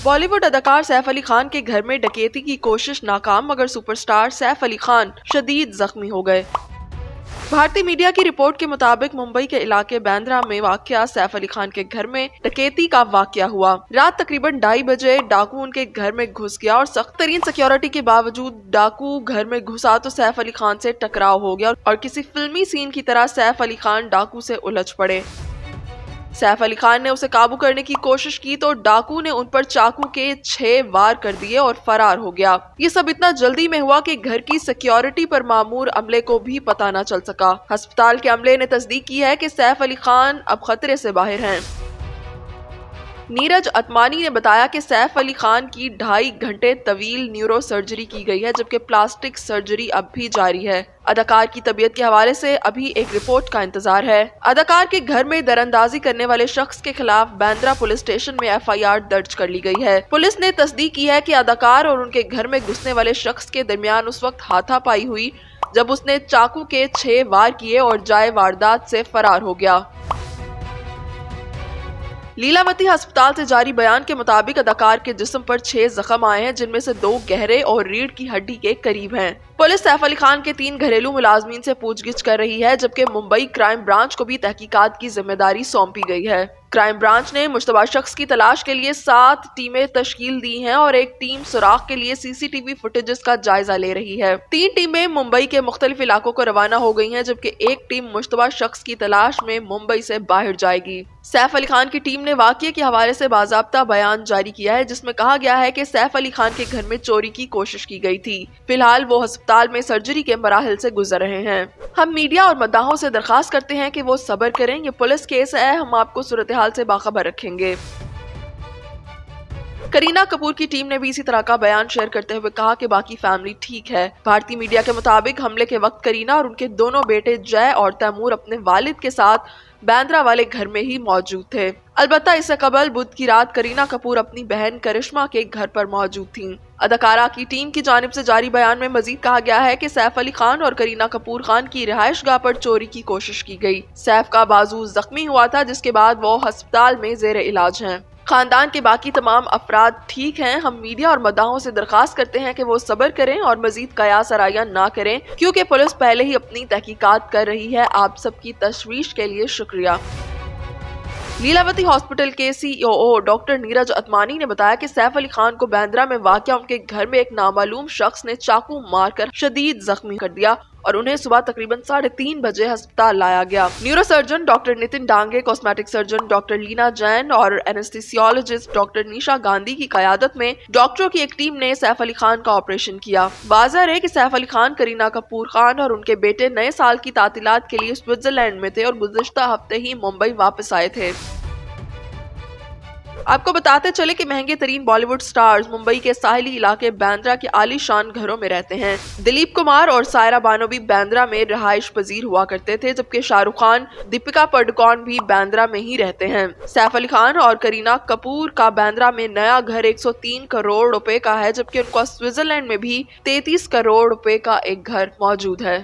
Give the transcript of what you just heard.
बॉलीवुड अदाकार सैफ अली खान के घर में डकैती की कोशिश नाकाम, मगर सुपरस्टार सैफ अली खान शदीद जख्मी हो गए। भारतीय मीडिया की रिपोर्ट के मुताबिक मुंबई के इलाके बांद्रा में वाक़या सैफ अली खान के घर में डकैती का वाक़या हुआ। रात तकरीबन 2:30 बजे डाकू उनके घर में घुस गया और सख्त तरीन सिक्योरिटी के बावजूद डाकू घर में घुसा तो सैफ अली खान से टकराव हो गया और किसी फिल्मी सीन की तरह सैफ अली खान डाकू से उलझ पड़े। सैफ अली खान ने उसे काबू करने की कोशिश की तो डाकू ने उन पर चाकू के 6 वार कर दिए और फरार हो गया। ये सब इतना जल्दी में हुआ कि घर की सिक्योरिटी पर मामूर अमले को भी पता न चल सका। अस्पताल के अमले ने तस्दीक की है कि सैफ अली खान अब खतरे से बाहर हैं। नीरज अतमानी ने बताया कि सैफ अली खान की 2.5 घंटे तवील न्यूरो सर्जरी की गई है, जबकि प्लास्टिक सर्जरी अब भी जारी है। अदाकार की तबीयत के हवाले से अभी एक रिपोर्ट का इंतजार है। अदाकार के घर में दरअंदाजी करने वाले शख्स के खिलाफ बांद्रा पुलिस स्टेशन में FIR दर्ज कर ली गई है। पुलिस ने तस्दीक की है कि अदाकार और उनके घर में घुसने वाले शख्स के दरमियान उस वक्त हाथापाई हुई जब उसने चाकू के 6 वार किए और जाए वारदात से फरार हो गया। लीलावती अस्पताल से जारी बयान के मुताबिक अदाकार के जिस्म पर 6 जख्म आए हैं, जिनमें से 2 गहरे और रीढ़ की हड्डी के करीब हैं। पुलिस सैफ अली खान के 3 घरेलू मुलाजमीन से पूछगिछ कर रही है, जबकि मुंबई क्राइम ब्रांच को भी तहकीकात की जिम्मेदारी सौंपी गई है। क्राइम ब्रांच ने मुश्तबा शख्स की तलाश के लिए 7 टीमें तश्कील दी हैं और एक टीम सुराग के लिए CCTV फुटेजेस का जायजा ले रही है। 3 टीमें मुंबई के मुख्तलिफ इलाकों को रवाना हो गई हैं, जबकि एक टीम मुश्तबा शख्स की तलाश में मुंबई से बाहर जाएगी। सैफ अली खान की टीम ने वाक़ये के हवाले से बाज़ाब्ता बयान जारी किया है, जिसमें कहा गया है कि सैफ अली खान के घर में चोरी की कोशिश की गई थी। फिलहाल वो अस्पताल में सर्जरी के मराहिल से गुजर रहे हैं। हम मीडिया और मद्दाहों से दरखास्त करते हैं कि वो सब्र करें। ये पुलिस केस है, हम आपको सूरत हाल से बाखबर रखेंगे। करीना कपूर की टीम ने भी इसी तरह का बयान शेयर करते हुए कहा कि बाकी फैमिली ठीक है। भारतीय मीडिया के मुताबिक हमले के वक्त करीना और उनके दोनों बेटे जय और तैमूर अपने वालिद के साथ बांद्रा वाले घर में ही मौजूद थे। अलबत्ता इससे कबल बुध की रात करीना कपूर अपनी बहन करिश्मा के घर पर मौजूद थीं। अदाकारा की टीम की जानिब से जारी बयान में मजीद कहा गया है कि सैफ अली खान और करीना कपूर खान की रिहाइशगाह पर चोरी की कोशिश की गई। सैफ का बाजू जख्मी हुआ था, जिसके बाद वो अस्पताल में जेर इलाज हैं। खानदान के बाकी तमाम अफराद ठीक हैं। हम मीडिया और मद्दाहों से दरखास्त करते हैं कि वो सब्र करें और मजीद कयास आराइयां ना करें, क्योंकि पुलिस पहले ही अपनी तहकीकात कर रही है। आप सबकी तशवीश के लिए शुक्रिया। लीलावती हॉस्पिटल के CEO डॉक्टर नीरज अतमानी ने बताया कि सैफ अली खान को बांद्रा में वाक़या उनके घर में एक नामालूम शख्स ने चाकू मारकर शदीद जख्मी कर दिया और उन्हें सुबह तकरीबन 3:30 बजे अस्पताल लाया गया। Neurosurgeon doctor Nitin Dange, cosmetic surgeon doctor Leena Jain और एनेस्थीसियोलॉजिस्ट डॉक्टर निशा गांधी की क़यादत में डॉक्टरों की एक टीम ने सैफ अली खान का ऑपरेशन किया। वाज़ह है कि सैफ अली खान, करीना कपूर खान और उनके बेटे नए साल की तातीलात के लिए स्विट्जरलैंड में थे और गुज़िश्ता हफ्ते ही मुंबई वापस आए थे। आपको बताते चले कि महंगे तरीन बॉलीवुड स्टार्स मुंबई के साहिली इलाके बांद्रा के आलीशान घरों में रहते हैं। दिलीप कुमार और सायरा बानो भी बांद्रा में रिहाइश पजीर हुआ करते थे, जबकि शाहरुख खान, दीपिका पादुकोण भी बांद्रा में ही रहते हैं। सैफ अली खान और करीना कपूर का बांद्रा में नया घर 103 करोड़ रुपए का है, जबकि उनका स्विट्जरलैंड में भी 33 करोड़ रुपए का एक घर मौजूद है।